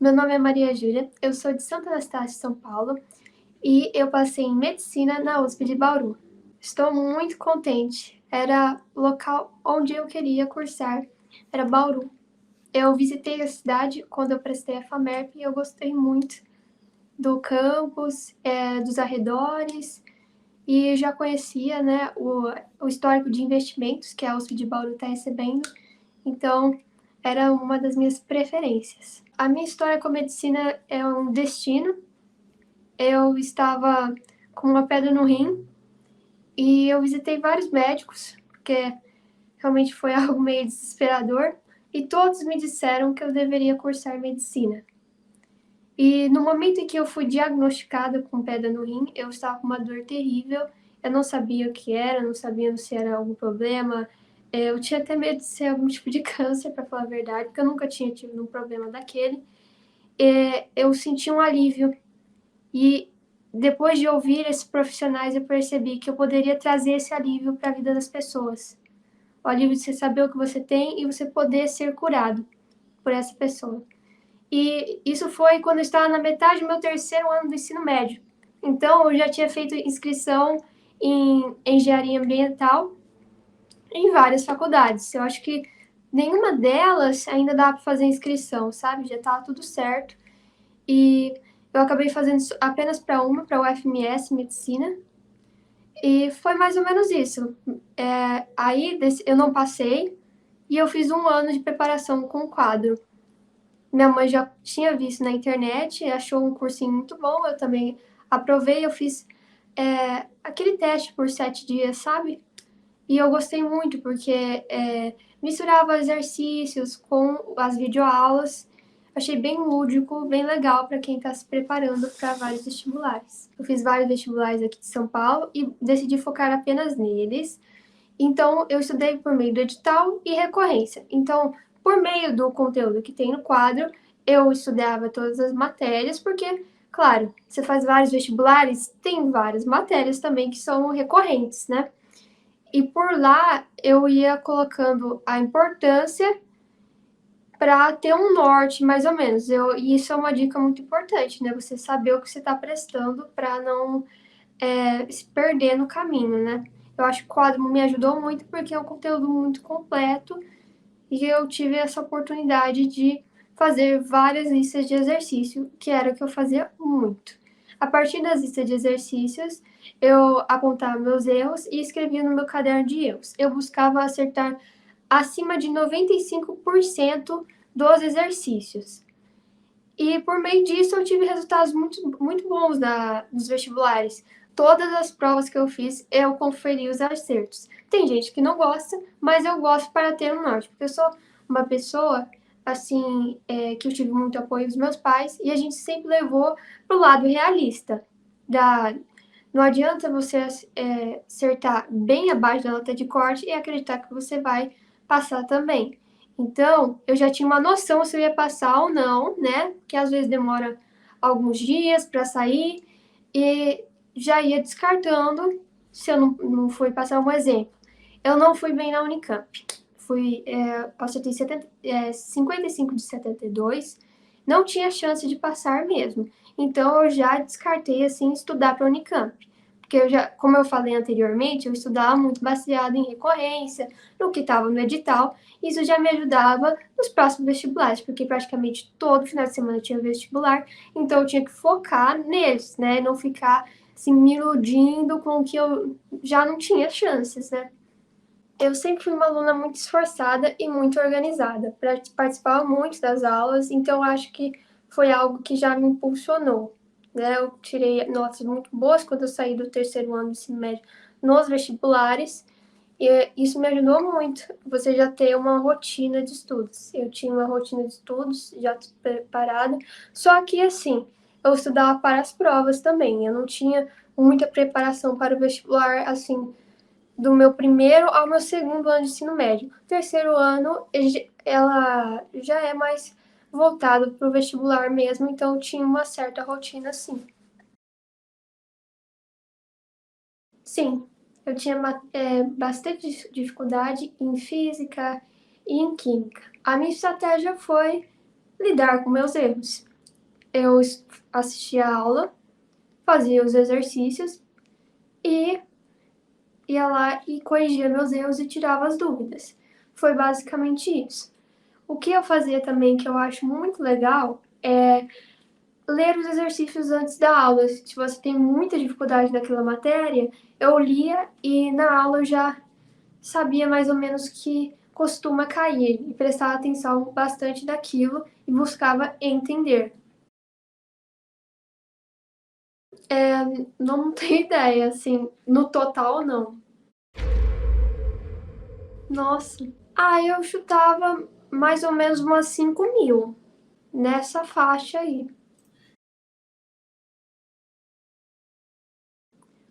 Meu nome é Maria Júlia, eu sou de Santa Anastácia, São Paulo, e eu passei em Medicina na USP de Bauru. Estou muito contente, era o local onde eu queria cursar, era Bauru. Eu visitei a cidade quando eu prestei a FAMERP e eu gostei muito do campus, dos arredores, e já conhecia, né, o histórico de investimentos que a USP de Bauru está recebendo, então era uma das minhas preferências. A minha história com a medicina é um destino. Eu estava com uma pedra no rim e eu visitei vários médicos, porque realmente foi algo meio desesperador, e todos me disseram que eu deveria cursar medicina. E no momento em que eu fui diagnosticada com pedra no rim, eu estava com uma dor terrível, eu não sabia o que era, não sabia se era algum problema, eu tinha até medo de ser algum tipo de câncer, para falar a verdade, porque eu nunca tinha tido um problema daquele. Eu senti um alívio, e depois de ouvir esses profissionais, eu percebi que eu poderia trazer esse alívio para a vida das pessoas. O alívio de você saber o que você tem e você poder ser curado por essa pessoa. E isso foi quando eu estava na metade do meu terceiro ano do ensino médio. Então, eu já tinha feito inscrição em engenharia ambiental em várias faculdades. Eu acho que nenhuma delas ainda dá para fazer inscrição, sabe? Já estava tudo certo. E eu acabei fazendo isso apenas para uma, para o UFMS Medicina. E foi mais ou menos isso. Aí eu não passei e eu fiz um ano de preparação com o quadro. Minha mãe já tinha visto na internet, achou um cursinho muito bom, eu também aprovei, eu fiz aquele teste por 7 dias, sabe? E eu gostei muito, porque misturava exercícios com as videoaulas. Achei bem lúdico, bem legal para quem está se preparando para vários vestibulares. Eu fiz vários vestibulares aqui de São Paulo e decidi focar apenas neles. Então, eu estudei por meio do edital e recorrência. Então, por meio do conteúdo que tem no quadro, eu estudava todas as matérias, porque, claro, você faz vários vestibulares, tem várias matérias também que são recorrentes, né? E por lá eu ia colocando a importância para ter um norte, mais ou menos. E isso é uma dica muito importante, né? Você saber o que você está prestando para não se perder no caminho, né? Eu acho que o quadro me ajudou muito porque é um conteúdo muito completo e eu tive essa oportunidade de fazer várias listas de exercício, que era o que eu fazia muito. A partir das listas de exercícios, eu apontava meus erros e escrevia no meu caderno de erros. Eu buscava acertar acima de 95% dos exercícios. E por meio disso eu tive resultados muito bons nos vestibulares. Todas as provas que eu fiz, eu conferi os acertos. Tem gente que não gosta, mas eu gosto para ter um norte, porque eu sou uma pessoa, assim, que eu tive muito apoio dos meus pais, e a gente sempre levou para o lado realista. Da, não adianta você acertar bem abaixo da nota de corte e acreditar que você vai passar também. Então, eu já tinha uma noção se eu ia passar ou não, né? Que às vezes demora alguns dias para sair, e já ia descartando se eu não fui passar um exemplo. Eu não fui bem na Unicamp. Acertei 55 de 72, não tinha chance de passar mesmo. Então, eu já descartei, assim, estudar para a Unicamp. Porque como eu falei anteriormente, eu estudava muito baseado em recorrência, no que estava no edital. Isso já me ajudava nos próximos vestibulares, porque praticamente todo final de semana tinha vestibular, então eu tinha que focar neles, né? Não ficar assim, me iludindo com o que eu já não tinha chances, né? Eu sempre fui uma aluna muito esforçada e muito organizada, participava muito das aulas, então acho que foi algo que já me impulsionou, né? Eu tirei notas muito boas quando eu saí do terceiro ano do ensino médio nos vestibulares, e isso me ajudou muito, você já ter uma rotina de estudos. Eu tinha uma rotina de estudos já preparada, só que assim, eu estudava para as provas também, eu não tinha muita preparação para o vestibular, assim, do meu primeiro ao meu segundo ano de ensino médio. O terceiro ano, ela já é mais voltado para o vestibular mesmo, então tinha uma certa rotina, sim. Sim, eu tinha bastante dificuldade em física e em química. A minha estratégia foi lidar com meus erros. Eu assistia a aula, fazia os exercícios e ia lá e corrigia meus erros e tirava as dúvidas. Foi basicamente isso. O que eu fazia também, que eu acho muito legal, é ler os exercícios antes da aula. Se você tem muita dificuldade naquela matéria, eu lia e na aula eu já sabia mais ou menos que costuma cair e prestava atenção bastante naquilo e buscava entender. Não tenho ideia, assim, no total não. Nossa. Eu chutava mais ou menos umas 5.000, nessa faixa aí.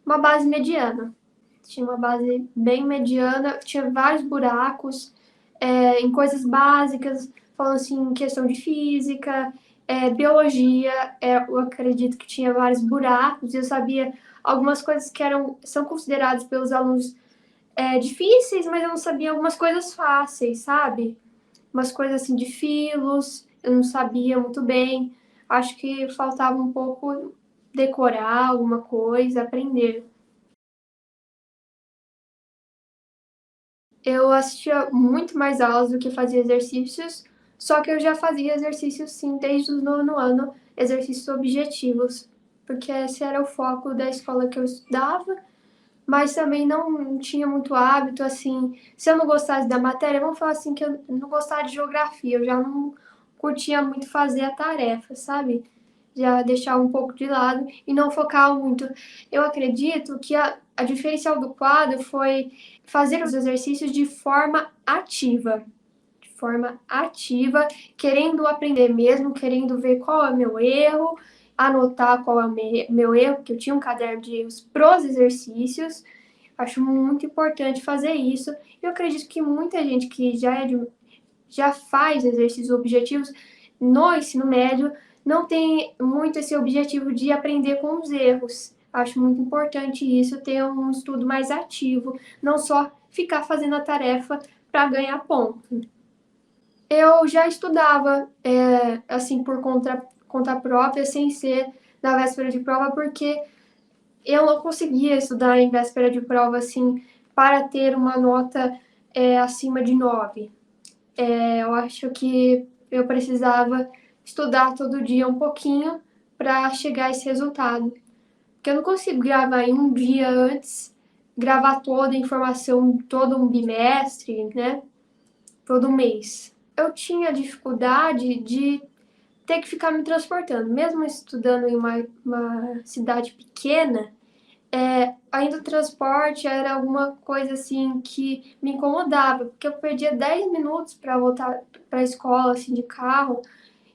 Uma base mediana. Tinha uma base bem mediana, tinha vários buracos, em coisas básicas, falando assim, em questão de física, biologia, eu acredito que tinha vários buracos, e eu sabia algumas coisas que são consideradas pelos alunos difíceis, mas eu não sabia algumas coisas fáceis, sabe? Umas coisas assim de filos, eu não sabia muito bem. Acho que faltava um pouco decorar alguma coisa, aprender. Eu assistia muito mais aulas do que fazia exercícios, só que eu já fazia exercícios sim desde o nono ano, exercícios objetivos, porque esse era o foco da escola que eu estudava, mas também não tinha muito hábito, assim, se eu não gostasse da matéria, vamos falar assim que eu não gostava de geografia, eu já não curtia muito fazer a tarefa, sabe? Já deixar um pouco de lado e não focar muito. Eu acredito que a diferencial do quadro foi fazer os exercícios de forma ativa, querendo aprender mesmo, querendo ver qual é o meu erro, anotar qual é o meu erro, porque eu tinha um caderno de erros pros exercícios. Acho muito importante fazer isso. Eu acredito que muita gente que já faz exercícios objetivos no ensino médio não tem muito esse objetivo de aprender com os erros. Acho muito importante isso, ter um estudo mais ativo, não só ficar fazendo a tarefa para ganhar ponto. Eu já estudava, assim, por conta própria, sem ser na véspera de prova, porque eu não conseguia estudar em véspera de prova, assim, para ter uma nota acima de 9. Eu acho que eu precisava estudar todo dia um pouquinho para chegar a esse resultado. Porque eu não consigo gravar em um dia antes, gravar toda a informação, todo um bimestre, né? Todo um mês. Eu tinha dificuldade de ter que ficar me transportando. Mesmo estudando em uma cidade pequena, ainda o transporte era alguma coisa assim que me incomodava, porque eu perdia 10 minutos para voltar para a escola assim, de carro,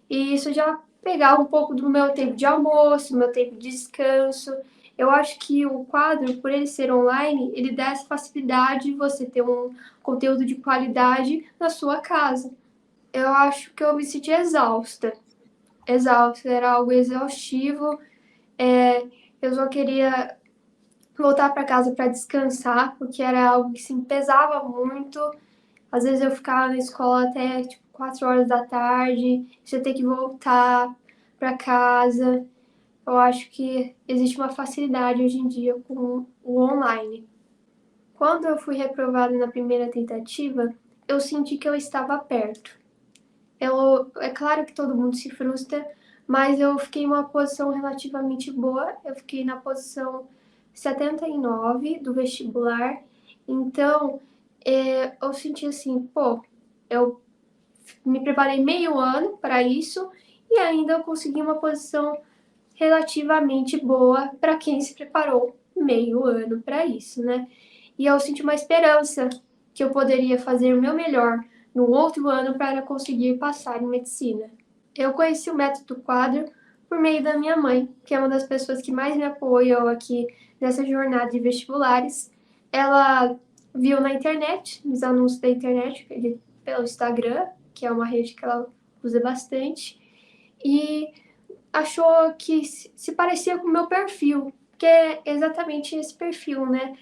e isso já pegava um pouco do meu tempo de almoço, meu tempo de descanso. Eu acho que o quadro, por ele ser online, ele dá essa facilidade de você ter um conteúdo de qualidade na sua casa. Eu acho que eu me senti exausta. Exausta, era algo exaustivo. Eu só queria voltar para casa para descansar, porque era algo que se pesava muito. Às vezes eu ficava na escola até tipo 4 horas da tarde, você ter que voltar para casa. Eu acho que existe uma facilidade hoje em dia com o online. Quando eu fui reprovada na primeira tentativa, eu senti que eu estava perto. É claro que todo mundo se frustra, mas eu fiquei em uma posição relativamente boa. Eu fiquei na posição 79 do vestibular. Então, eu senti assim, pô, eu me preparei meio ano para isso e ainda eu consegui uma posição relativamente boa para quem se preparou meio ano para isso, né? E eu senti uma esperança que eu poderia fazer o meu melhor no outro ano para conseguir passar em medicina. Eu conheci o método quadro por meio da minha mãe, que é uma das pessoas que mais me apoiam aqui nessa jornada de vestibulares. Ela viu na internet, nos anúncios da internet, pelo Instagram, que é uma rede que ela usa bastante, e achou que se parecia com o meu perfil, que é exatamente esse perfil, né?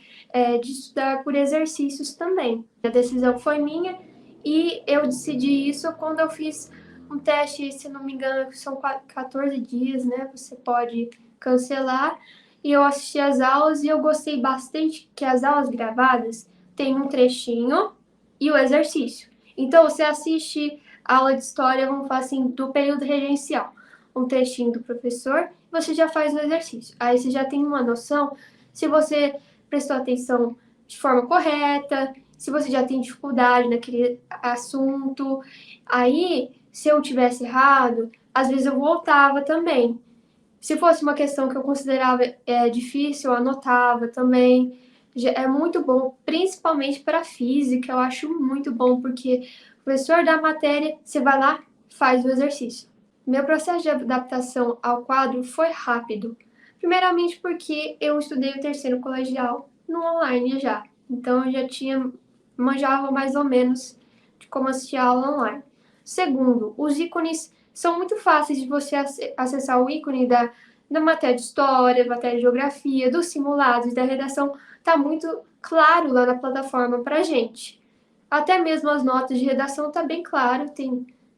De estudar por exercícios também. A decisão foi minha e eu decidi isso quando eu fiz um teste, se não me engano, são 14 dias, né? Você pode cancelar. E eu assisti as aulas e eu gostei bastante que as aulas gravadas têm um trechinho e o exercício. Então, você assiste a aula de história, vamos falar assim, do período regencial. Um trechinho do professor, você já faz o exercício. Aí você já tem uma noção se você prestou atenção de forma correta, se você já tem dificuldade naquele assunto. Aí, se eu tivesse errado, às vezes eu voltava também. Se fosse uma questão que eu considerava difícil, eu anotava também. É muito bom, principalmente para física, eu acho muito bom, porque o professor da matéria, você vai lá, faz o exercício. Meu processo de adaptação ao quadro foi rápido. Primeiramente porque eu estudei o terceiro colegial no online já. Então eu já manjava mais ou menos de como assistir a aula online. Segundo, os ícones são muito fáceis de você acessar o ícone da matéria de história, matéria de geografia, dos simulados, da redação. Tá muito claro lá na plataforma pra gente. Até mesmo as notas de redação tá bem claro,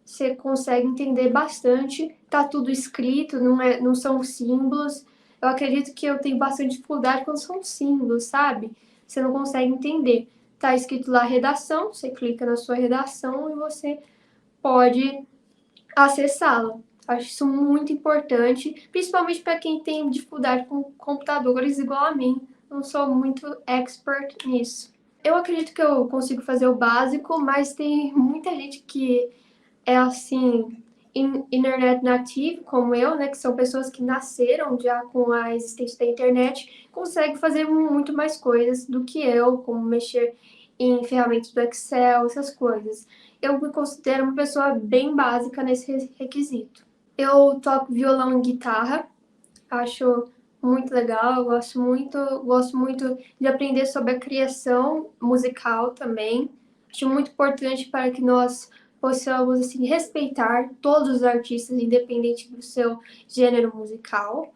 você consegue entender bastante, tá tudo escrito, não são símbolos. Eu acredito que eu tenho bastante dificuldade quando são símbolos, sabe? Você não consegue entender. Tá escrito lá redação, você clica na sua redação e você pode acessá-la. Acho isso muito importante, principalmente para quem tem dificuldade com computadores igual a mim. Não sou muito expert nisso. Eu acredito que eu consigo fazer o básico, mas tem muita gente que é assim, internet native, como eu, né, que são pessoas que nasceram já com a existência da internet, consegue fazer muito mais coisas do que eu, como mexer em ferramentas do Excel, essas coisas. Eu me considero uma pessoa bem básica nesse requisito. Eu toco violão e guitarra, acho muito legal, eu gosto muito de aprender sobre a criação musical também. Acho muito importante para que nós possamos assim, respeitar todos os artistas, independente do seu gênero musical.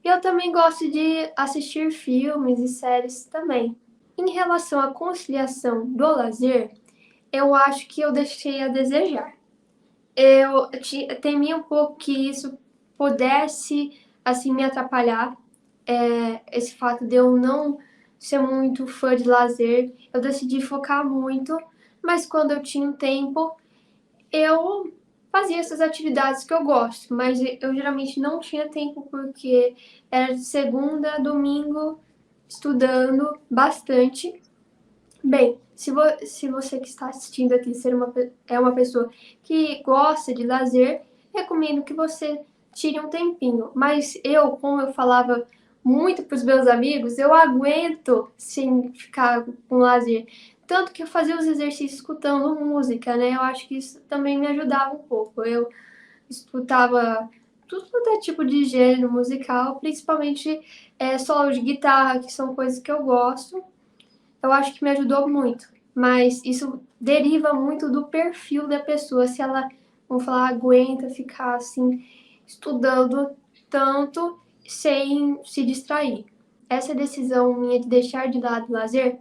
E eu também gosto de assistir filmes e séries também. Em relação à conciliação do lazer, eu acho que eu deixei a desejar. Eu temia um pouco que isso pudesse assim me atrapalhar, esse fato de eu não ser muito fã de lazer. Eu decidi focar muito, mas quando eu tinha um tempo, eu fazia essas atividades que eu gosto, mas eu geralmente não tinha tempo porque era de segunda a domingo estudando bastante. Bem, se você que está assistindo aqui é uma pessoa que gosta de lazer, recomendo que você tire um tempinho. Mas eu, como eu falava muito para os meus amigos, eu aguento sem ficar com lazer. Tanto que eu fazia os exercícios escutando música, né? Eu acho que isso também me ajudava um pouco. Eu escutava tudo quanto é tipo de gênero musical, principalmente solo de guitarra, que são coisas que eu gosto. Eu acho que me ajudou muito, mas isso deriva muito do perfil da pessoa, se ela, vamos falar, aguenta ficar assim, estudando tanto sem se distrair. Essa decisão minha de deixar de lado o lazer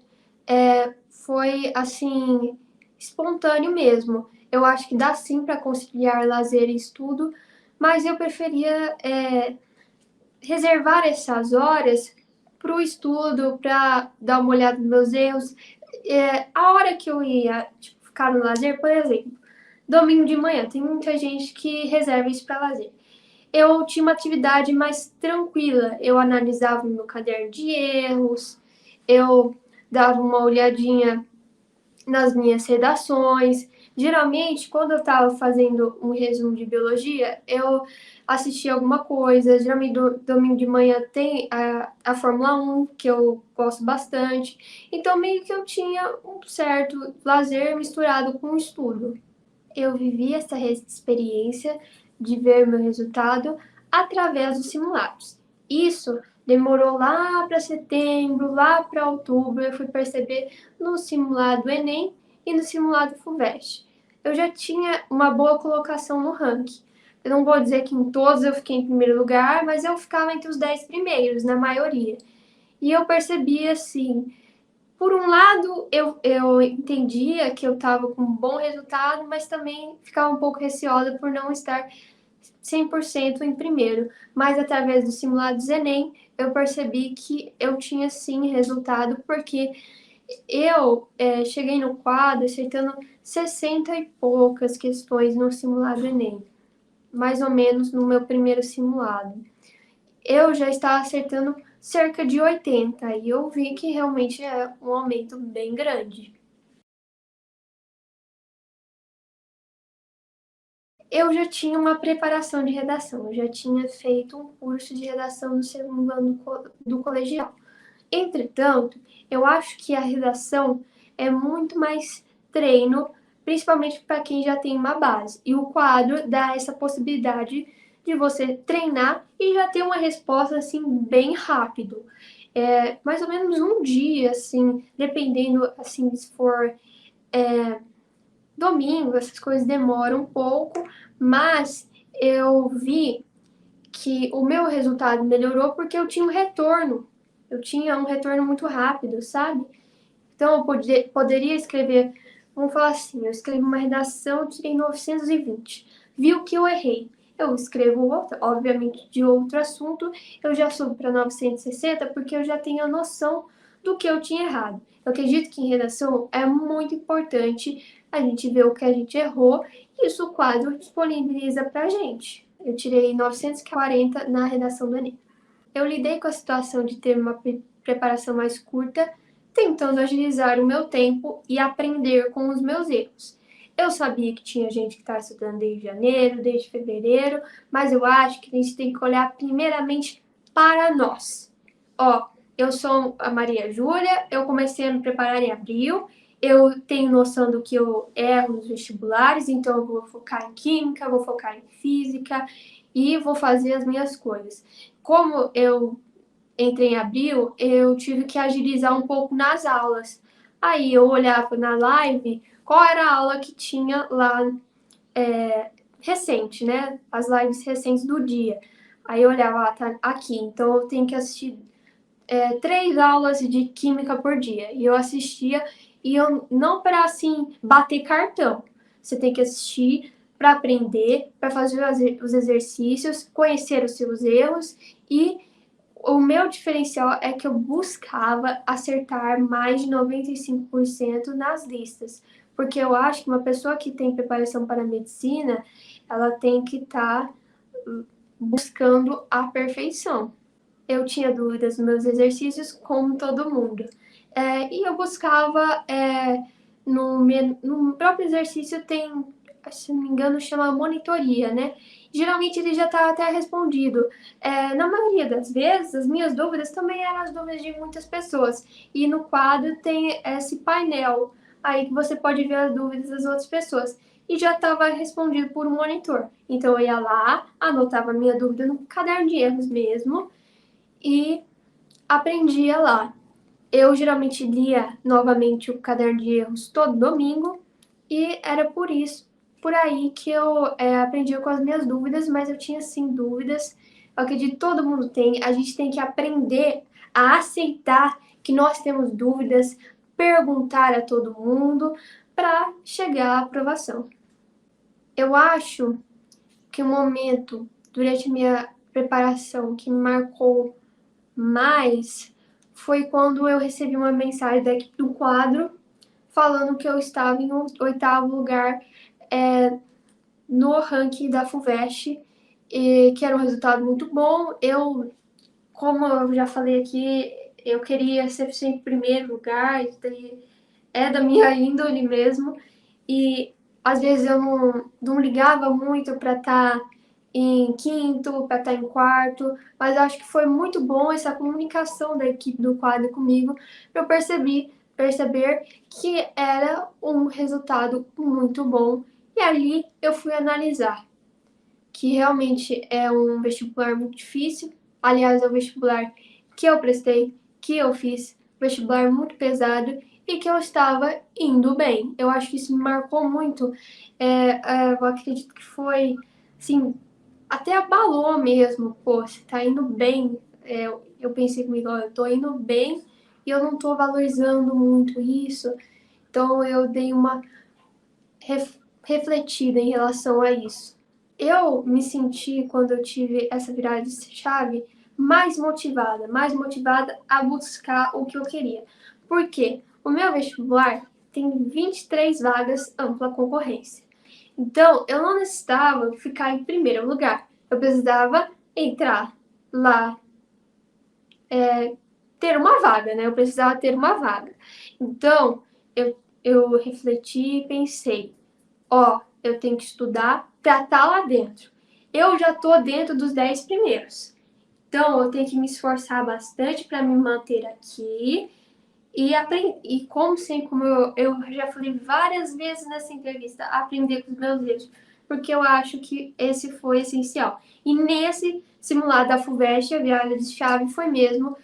foi, assim, espontâneo mesmo. Eu acho que dá sim para conciliar lazer e estudo, mas eu preferia reservar essas horas para o estudo, para dar uma olhada nos meus erros. A hora que eu ia tipo, ficar no lazer, por exemplo, domingo de manhã, tem muita gente que reserva isso para lazer. Eu tinha uma atividade mais tranquila, eu analisava o meu caderno de erros, eu dava uma olhadinha nas minhas redações. Geralmente, quando eu estava fazendo um resumo de biologia, eu assistia alguma coisa. Geralmente, domingo de manhã tem a Fórmula 1, que eu gosto bastante. Então, meio que eu tinha um certo lazer misturado com o estudo. Eu vivi essa experiência de ver meu resultado através dos simulados. Isso demorou lá para setembro, lá para outubro, eu fui perceber no simulado Enem e no simulado FUVEST. Eu já tinha uma boa colocação no ranking. Eu não vou dizer que em todos eu fiquei em primeiro lugar, mas eu ficava entre os 10 primeiros, na maioria. E eu percebi assim, Por um lado, eu entendia que eu estava com um bom resultado, mas também ficava um pouco receosa por não estar 100% em primeiro. Mas através dos simulados Enem, eu percebi que eu tinha sim resultado, porque eu cheguei no quadro acertando 60 e poucas questões no simulado Enem, mais ou menos no meu primeiro simulado. Eu já estava acertando cerca de 80 e eu vi que realmente é um aumento bem grande. Eu já tinha uma preparação de redação, eu já tinha feito um curso de redação no segundo ano do colegial. Entretanto, eu acho que a redação é muito mais treino, principalmente para quem já tem uma base. E o quadro dá essa possibilidade de você treinar e já ter uma resposta assim bem rápido. Mais ou menos um dia, assim, dependendo assim se for domingo, essas coisas demoram um pouco, mas eu vi que o meu resultado melhorou porque eu tinha um retorno. Eu tinha um retorno muito rápido, sabe? Então eu poderia escrever, vamos falar assim, eu escrevi uma redação, tirei 920. Viu que eu errei. Eu escrevo outra, obviamente de outro assunto, eu já subo para 960 porque eu já tenho a noção do que eu tinha errado. Eu acredito que em redação é muito importante a gente ver o que a gente errou e isso o quadro disponibiliza para a gente. Eu tirei 940 na redação do Enem. Eu lidei com a situação de ter uma preparação mais curta, tentando agilizar o meu tempo e aprender com os meus erros. Eu sabia que tinha gente que estava estudando desde janeiro, desde fevereiro, mas eu acho que a gente tem que olhar primeiramente para nós. Ó, eu sou a Maria Júlia, eu comecei a me preparar em abril, eu tenho noção do que eu erro nos vestibulares, então eu vou focar em química, vou focar em física e vou fazer as minhas coisas. Como eu entrei em abril, eu tive que agilizar um pouco nas aulas. Aí eu olhava na live qual era a aula que tinha lá recente, né? As lives recentes do dia. Aí eu olhava, tá aqui, então eu tenho que assistir 3 aulas de química por dia. E eu assistia, e eu não para assim bater cartão. Você tem que assistir para aprender, para fazer os exercícios, conhecer os seus erros e o meu diferencial é que eu buscava acertar mais de 95% nas listas, porque eu acho que uma pessoa que tem preparação para a medicina, ela tem que estar buscando a perfeição. Eu tinha dúvidas nos meus exercícios, como todo mundo. E eu buscava, no próprio exercício tem, se não me engano, chama monitoria, né? Geralmente ele já está até respondido. Na maioria das vezes, as minhas dúvidas também eram as dúvidas de muitas pessoas. E no quadro tem esse painel, aí que você pode ver as dúvidas das outras pessoas. E já estava respondido por um monitor. Então eu ia lá, anotava a minha dúvida no caderno de erros mesmo, e aprendia lá. Eu geralmente lia novamente o caderno de erros todo domingo e era por aí que eu aprendia com as minhas dúvidas, mas eu tinha sim dúvidas. Eu acredito que todo mundo tem. A gente tem que aprender a aceitar que nós temos dúvidas, perguntar a todo mundo para chegar à aprovação. Eu acho que o momento durante a minha preparação que me marcou mas foi quando eu recebi uma mensagem da equipe do quadro falando que eu estava em 8º lugar no ranking da FUVEST, e que era um resultado muito bom. Como eu já falei aqui, eu queria ser sempre em primeiro lugar, isso daí é da minha índole mesmo, e às vezes eu não ligava muito para estar em quinto, para estar em quarto, mas acho que foi muito bom essa comunicação da equipe do quadro comigo, para eu perceber que era um resultado muito bom, e ali eu fui analisar que realmente é um vestibular muito difícil, aliás, é um vestibular que eu prestei, que eu fiz, vestibular muito pesado e que eu estava indo bem. Eu acho que isso me marcou muito. Eu acredito que foi, assim, até abalou mesmo. Pô, você tá indo bem. Eu pensei comigo, ó, eu tô indo bem e eu não estou valorizando muito isso. Então eu dei uma refletida em relação a isso. Eu me senti, quando eu tive essa virada de chave, mais motivada a buscar o que eu queria. Por quê? O meu vestibular tem 23 vagas ampla concorrência. Então, eu não necessitava ficar em primeiro lugar. Eu precisava entrar lá, ter uma vaga, né? Eu precisava ter uma vaga. Então, eu refleti e pensei, ó, eu tenho que estudar para estar lá dentro. Eu já estou dentro dos 10 primeiros. Então, eu tenho que me esforçar bastante para me manter aqui e aprender. E como eu já falei várias vezes nessa entrevista, aprender com os meus erros. Porque eu acho que esse foi essencial. E nesse simulado da FUVEST, a virada de chave foi mesmo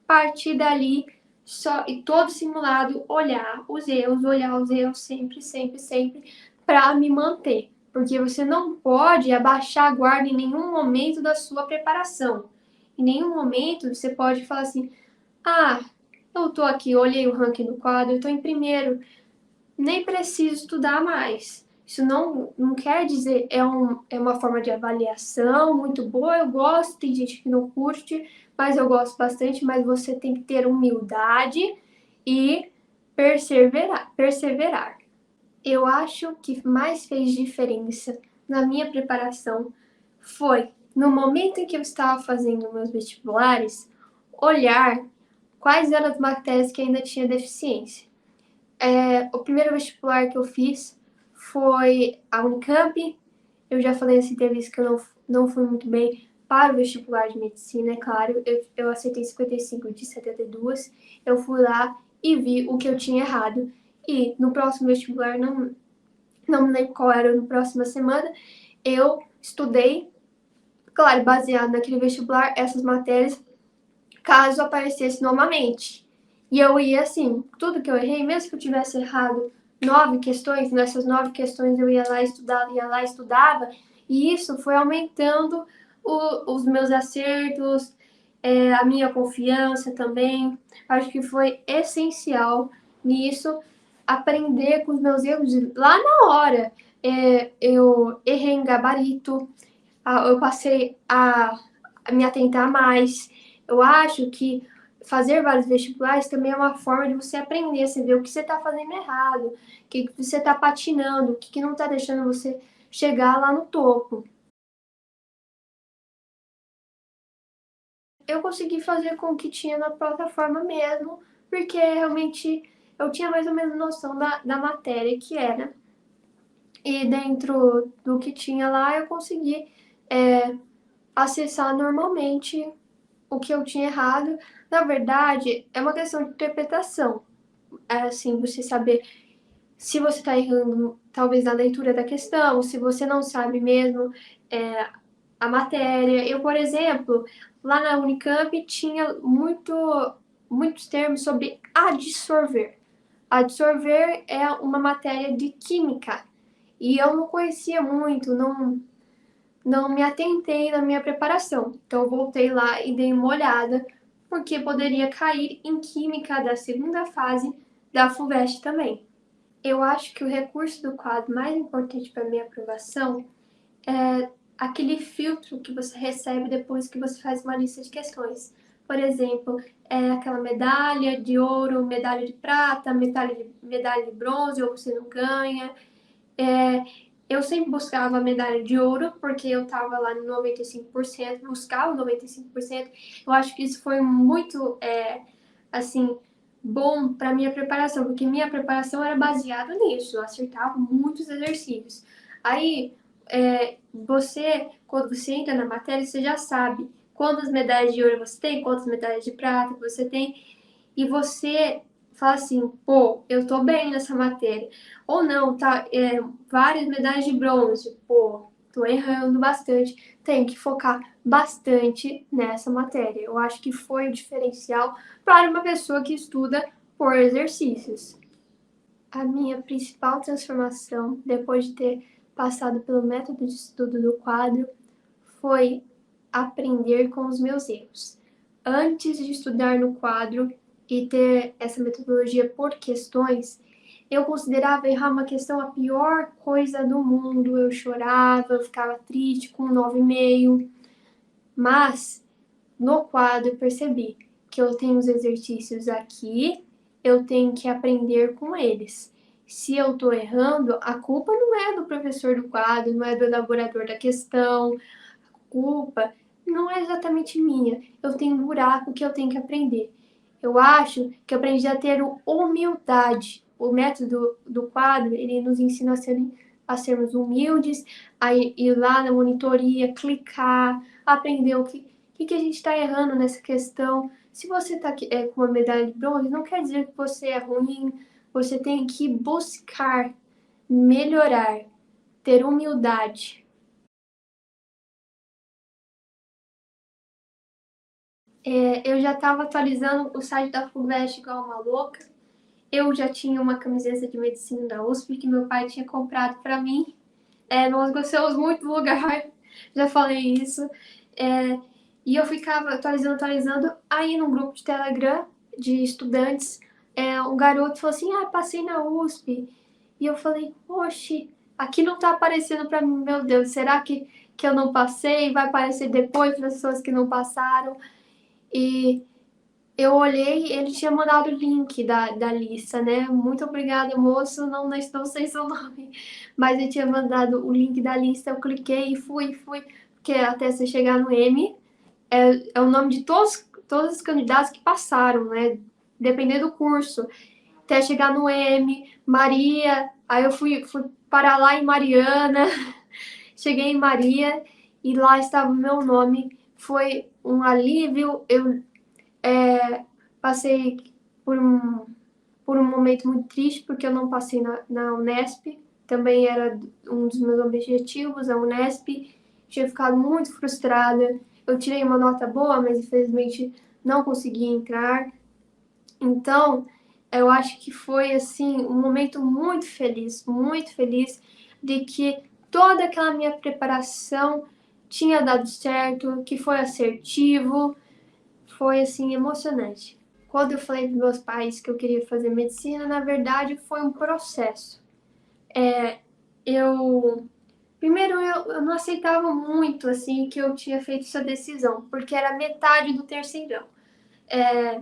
partir dali só e todo simulado olhar os erros sempre, sempre, sempre para me manter. Porque você não pode abaixar a guarda em nenhum momento da sua preparação. Em nenhum momento você pode falar assim: ah, eu tô aqui, olhei o ranking do quadro, eu tô em primeiro, nem preciso estudar mais. Isso não quer dizer, é uma forma de avaliação muito boa, eu gosto, tem gente que não curte, mas eu gosto bastante, mas você tem que ter humildade e perseverar. Eu acho que mais fez diferença na minha preparação foi, no momento em que eu estava fazendo meus vestibulares, olhar quais eram as matérias que ainda tinha deficiência. O primeiro vestibular que eu fiz foi a Unicamp. Eu já falei nessa entrevista que eu não fui muito bem para o vestibular de medicina, é claro. Eu aceitei 55 de 72. Eu fui lá e vi o que eu tinha errado. E no próximo vestibular, não me lembro qual era, na próxima semana, eu estudei, claro, baseado naquele vestibular, essas matérias, caso aparecesse novamente. E eu ia assim, tudo que eu errei, mesmo que eu tivesse errado 9 questões, nessas 9 questões eu ia lá e estudava, e isso foi aumentando os meus acertos, a minha confiança também. Acho que foi essencial nisso, aprender com os meus erros lá na hora. Eu errei em gabarito, eu passei a me atentar mais. Eu acho que fazer vários vestibulares também é uma forma de você aprender, você ver o que você está fazendo errado, o que você está patinando, o que não está deixando você chegar lá no topo. Eu consegui fazer com o que tinha na plataforma mesmo, porque realmente eu tinha mais ou menos noção da matéria que era. E dentro do que tinha lá, eu consegui acessar normalmente o que eu tinha errado. Na verdade, é uma questão de interpretação. É assim, você saber se você está errando, talvez, na leitura da questão, se você não sabe mesmo a matéria. Eu, por exemplo, lá na Unicamp tinha muitos termos sobre adsorver. Adsorver é uma matéria de química e eu não conhecia muito, não me atentei na minha preparação. Então, eu voltei lá e dei uma olhada, porque poderia cair em química da segunda fase da FUVEST também. Eu acho que o recurso do quadro mais importante para minha aprovação é aquele filtro que você recebe depois que você faz uma lista de questões. Por exemplo, aquela medalha de ouro, medalha de prata, medalha de bronze, ou você não ganha. Eu sempre buscava a medalha de ouro, porque eu estava lá no 95%, buscava 95%. Eu acho que isso foi muito, assim, bom para minha preparação, porque minha preparação era baseada nisso, eu acertava muitos exercícios. Aí, quando você entra na matéria, você já sabe quantas medalhas de ouro você tem, quantas medalhas de prata você tem, e você fala assim, pô, eu tô bem nessa matéria. Ou não, tá, várias medalhas de bronze, pô, tô errando bastante. Tem que focar bastante nessa matéria. Eu acho que foi o diferencial para uma pessoa que estuda por exercícios. A minha principal transformação, depois de ter passado pelo método de estudo do quadro, foi aprender com os meus erros. Antes de estudar no quadro, e ter essa metodologia por questões, eu considerava errar uma questão a pior coisa do mundo. Eu chorava, eu ficava triste com 9,5. Mas no quadro eu percebi que eu tenho os exercícios aqui, eu tenho que aprender com eles. Se eu estou errando, a culpa não é do professor do quadro, não é do elaborador da questão, a culpa não é exatamente minha. Eu tenho um buraco que eu tenho que aprender. Eu acho que eu aprendi a ter humildade. O método do quadro, ele nos ensina a sermos humildes, a ir lá na monitoria, clicar, aprender o que a gente está errando nessa questão. Se você está com uma medalha de bronze, não quer dizer que você é ruim, você tem que buscar melhorar, ter humildade. Eu já estava atualizando o site da FUVEST igual uma louca. Eu já tinha uma camiseta de medicina da USP que meu pai tinha comprado para mim. Nós gostamos muito do lugar, já falei isso. É, e eu ficava atualizando. Aí no grupo de Telegram de estudantes, um garoto falou assim: passei na USP. E eu falei: oxe, aqui não tá aparecendo para mim, meu Deus, será que eu não passei? Vai aparecer depois para as pessoas que não passaram? E eu olhei, ele tinha mandado o link da lista, né? Muito obrigada, moço. Não sei seu nome, mas ele tinha mandado o link da lista. Eu cliquei e fui, porque até você chegar no M, é o nome de todos os candidatos que passaram, né? Dependendo do curso. Até chegar no M, Maria. Aí eu fui parar lá em Mariana. Cheguei em Maria e lá estava o meu nome. Foi um alívio. Eu passei por por um momento muito triste, porque eu não passei na Unesp. Também era um dos meus objetivos, a Unesp. Tinha ficado muito frustrada. Eu tirei uma nota boa, mas infelizmente não consegui entrar. Então, eu acho que foi assim um momento muito feliz de que toda aquela minha preparação tinha dado certo, que foi assertivo, foi assim emocionante. Quando eu falei para meus pais que eu queria fazer medicina, na verdade foi um processo. Eu primeiro eu não aceitava muito assim que eu tinha feito essa decisão, porque era metade do terceirão. É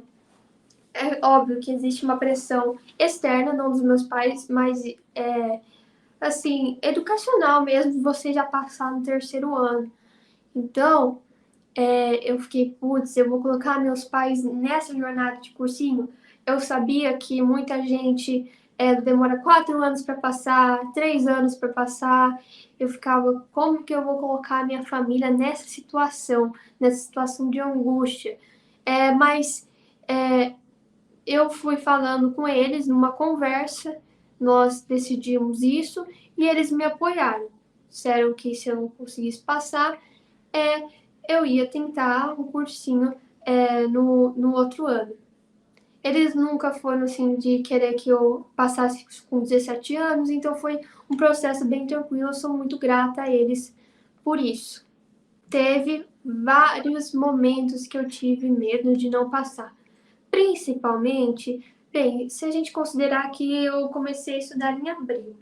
óbvio que existe uma pressão externa, não dos meus pais, mas assim, educacional mesmo, você já passar no terceiro ano. Então, eu fiquei, putz, eu vou colocar meus pais nessa jornada de cursinho. Eu sabia que muita gente demora 4 anos para passar, 3 anos para passar. Eu ficava, como que eu vou colocar a minha família nessa situação de angústia? Mas eu fui falando com eles numa conversa, nós decidimos isso e eles me apoiaram. Disseram que se eu não conseguisse passar, é, eu ia tentar um cursinho no outro ano. Eles nunca foram assim de querer que eu passasse com 17 anos, então foi um processo bem tranquilo. Eu sou muito grata a eles por isso. Teve vários momentos que eu tive medo de não passar. Principalmente, bem, se a gente considerar que eu comecei a estudar em abril.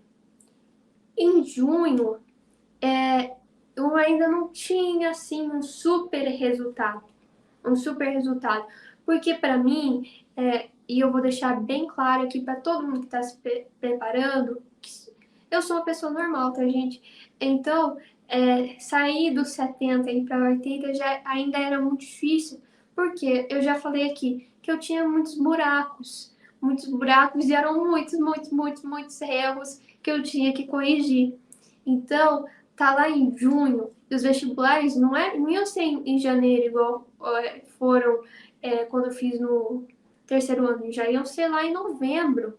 Em junho, eu ainda não tinha assim um super resultado, porque para mim, e eu vou deixar bem claro aqui para todo mundo que está se preparando, que eu sou uma pessoa normal, tá, gente? Então, sair dos 70 e para 80 já ainda era muito difícil, porque eu já falei aqui que eu tinha muitos buracos e eram muitos erros que eu tinha que corrigir. Então, tá lá em junho, e os vestibulares não iam ser em janeiro, igual foram quando eu fiz no terceiro ano, já iam ser lá em novembro.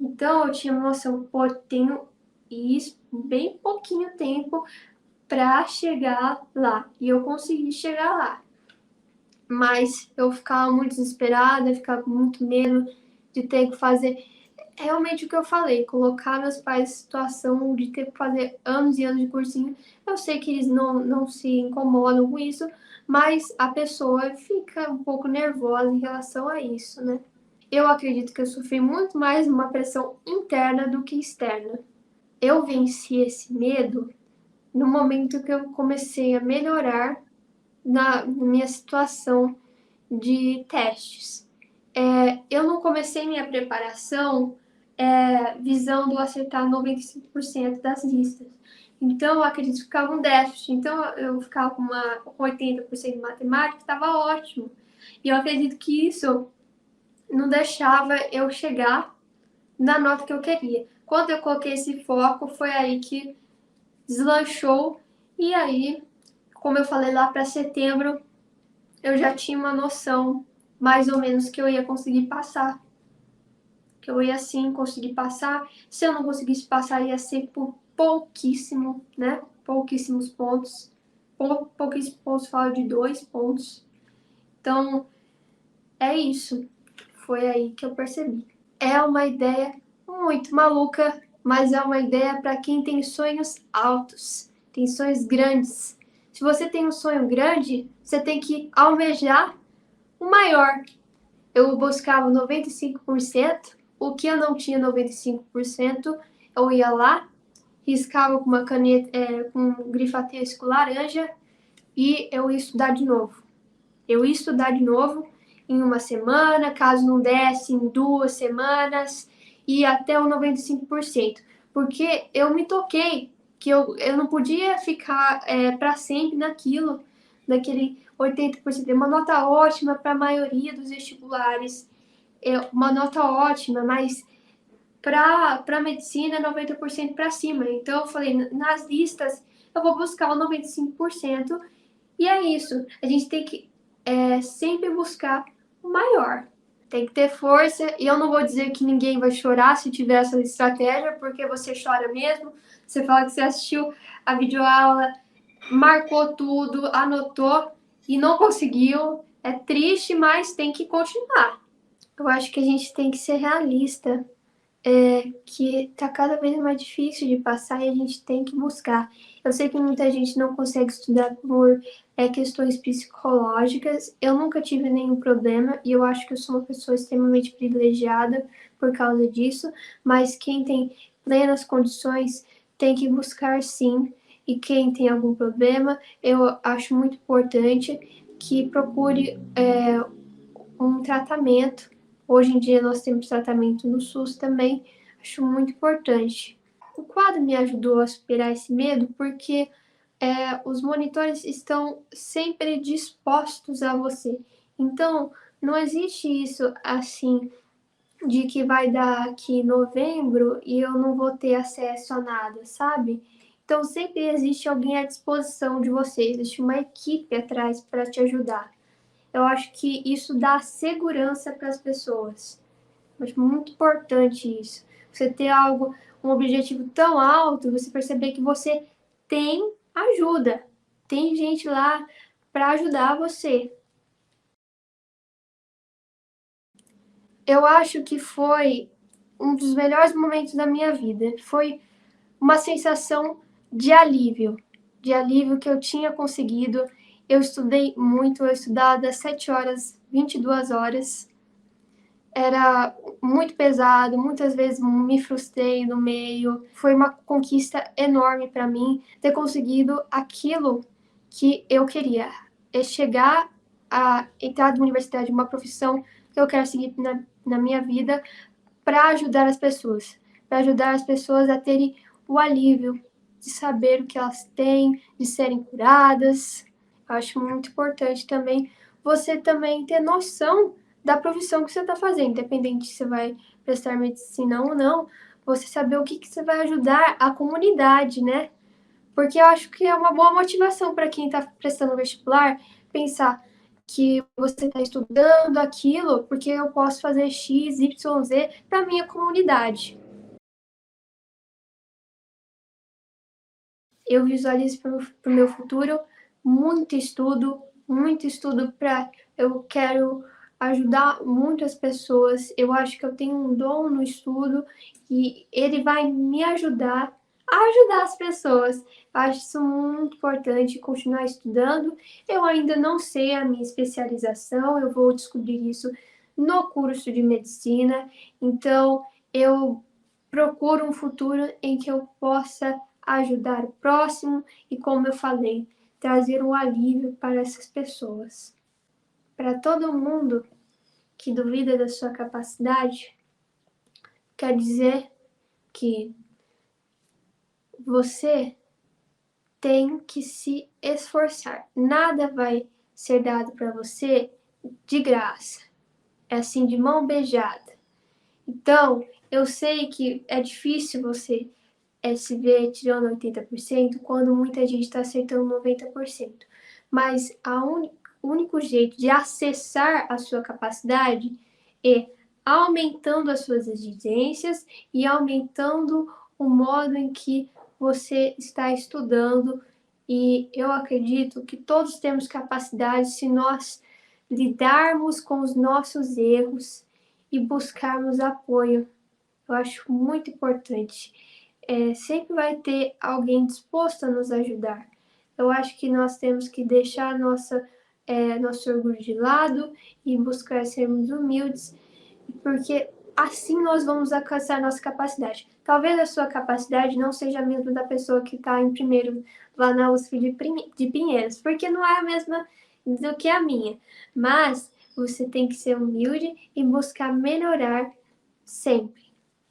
Então, eu tinha noção, pô, tenho isso, bem pouquinho tempo para chegar lá. E eu consegui chegar lá. Mas eu ficava muito desesperada, ficava com muito medo de ter que fazer. É realmente o que eu falei, colocar meus pais em situação de ter que fazer anos e anos de cursinho. Eu sei que eles não se incomodam com isso, mas a pessoa fica um pouco nervosa em relação a isso, né? Eu acredito que eu sofri muito mais uma pressão interna do que externa. Eu venci esse medo no momento que eu comecei a melhorar na minha situação de testes. Eu não comecei minha preparação visando acertar 95% das listas. Então, eu acredito que ficava um déficit. Então, eu ficava com 80% de matemática, estava ótimo. E eu acredito que isso não deixava eu chegar na nota que eu queria. Quando eu coloquei esse foco, foi aí que deslanchou. E aí, como eu falei lá para setembro, eu já tinha uma noção mais ou menos que eu ia conseguir passar. Que eu ia sim conseguir passar. Se eu não conseguisse passar, ia ser por pouquíssimo, né? Pouquíssimos pontos. Pouquíssimos pontos, falo de 2 pontos. Então, é isso. Foi aí que eu percebi. É uma ideia muito maluca, mas é uma ideia para quem tem sonhos altos, tem sonhos grandes. Se você tem um sonho grande, você tem que almejar o maior. Eu buscava 95%, o que eu não tinha 95%, eu ia lá, riscava com uma caneta, com um grifotesco laranja e eu ia estudar de novo. Eu ia estudar de novo em uma semana, caso não desse, em 2 semanas, e até o 95%. Porque eu me toquei que eu não podia ficar para sempre naquele 80%. É uma nota ótima para a maioria dos vestibulares, é uma nota ótima, mas para medicina 90% para cima. Então eu falei, nas listas eu vou buscar o 95%. E é isso, a gente tem que sempre buscar o maior. Tem que ter força, e eu não vou dizer que ninguém vai chorar se tiver essa estratégia, porque você chora mesmo. Você fala que você assistiu a videoaula, marcou tudo, anotou e não conseguiu. É triste, mas tem que continuar. Eu acho que a gente tem que ser realista, que tá cada vez mais difícil de passar e a gente tem que buscar. Eu sei que muita gente não consegue estudar por questões psicológicas. Eu nunca tive nenhum problema e eu acho que eu sou uma pessoa extremamente privilegiada por causa disso, mas quem tem plenas condições tem que buscar sim. E quem tem algum problema, eu acho muito importante que procure um tratamento. Hoje em dia nós temos tratamento no SUS também, acho muito importante. O quadro me ajudou a superar esse medo porque os monitores estão sempre dispostos a você. Então, não existe isso assim de que vai dar aqui novembro e eu não vou ter acesso a nada, sabe? Então, sempre existe alguém à disposição de você, existe uma equipe atrás para te ajudar. Eu acho que isso dá segurança para as pessoas. Eu acho muito importante isso. Você ter algo, um objetivo tão alto, você perceber que você tem ajuda. Tem gente lá para ajudar você. Eu acho que foi um dos melhores momentos da minha vida. Foi uma sensação de alívio que eu tinha conseguido. Eu estudei muito, eu estudava das 7 horas, 22 horas. Era muito pesado, muitas vezes me frustrei no meio. Foi uma conquista enorme para mim ter conseguido aquilo que eu queria. É chegar a entrar na universidade, uma profissão que eu quero seguir na minha vida para ajudar as pessoas. Para ajudar as pessoas a terem o alívio de saber o que elas têm, de serem curadas. Eu acho muito importante também você também ter noção da profissão que você está fazendo, independente se você vai prestar medicina ou não, você saber o que você vai ajudar a comunidade, né? Porque eu acho que é uma boa motivação para quem está prestando vestibular pensar que você está estudando aquilo porque eu posso fazer X, Y, Z para minha comunidade. Eu visualizo para o meu futuro muito estudo para eu quero ajudar muitas pessoas. Eu acho que eu tenho um dom no estudo e ele vai me ajudar a ajudar as pessoas. Eu acho isso muito importante, continuar estudando. Eu ainda não sei a minha especialização, eu vou descobrir isso no curso de medicina. Então, eu procuro um futuro em que eu possa ajudar o próximo e, como eu falei, trazer um alívio para essas pessoas. Para todo mundo que duvida da sua capacidade, quer dizer que você tem que se esforçar. Nada vai ser dado para você de graça. É assim, de mão beijada. Então, eu sei que é difícil você se ver tirando 80% quando muita gente está acertando 90%. Mas o único jeito de acessar a sua capacidade é aumentando as suas exigências e aumentando o modo em que você está estudando. E eu acredito que todos temos capacidade se nós lidarmos com os nossos erros e buscarmos apoio. Eu acho muito importante. Sempre vai ter alguém disposto a nos ajudar. Eu acho que nós temos que deixar nosso orgulho de lado e buscar sermos humildes, porque assim nós vamos alcançar nossa capacidade. Talvez a sua capacidade não seja a mesma da pessoa que está em primeiro lá na USP de Pinheiros, porque não é a mesma do que a minha. Mas você tem que ser humilde e buscar melhorar sempre.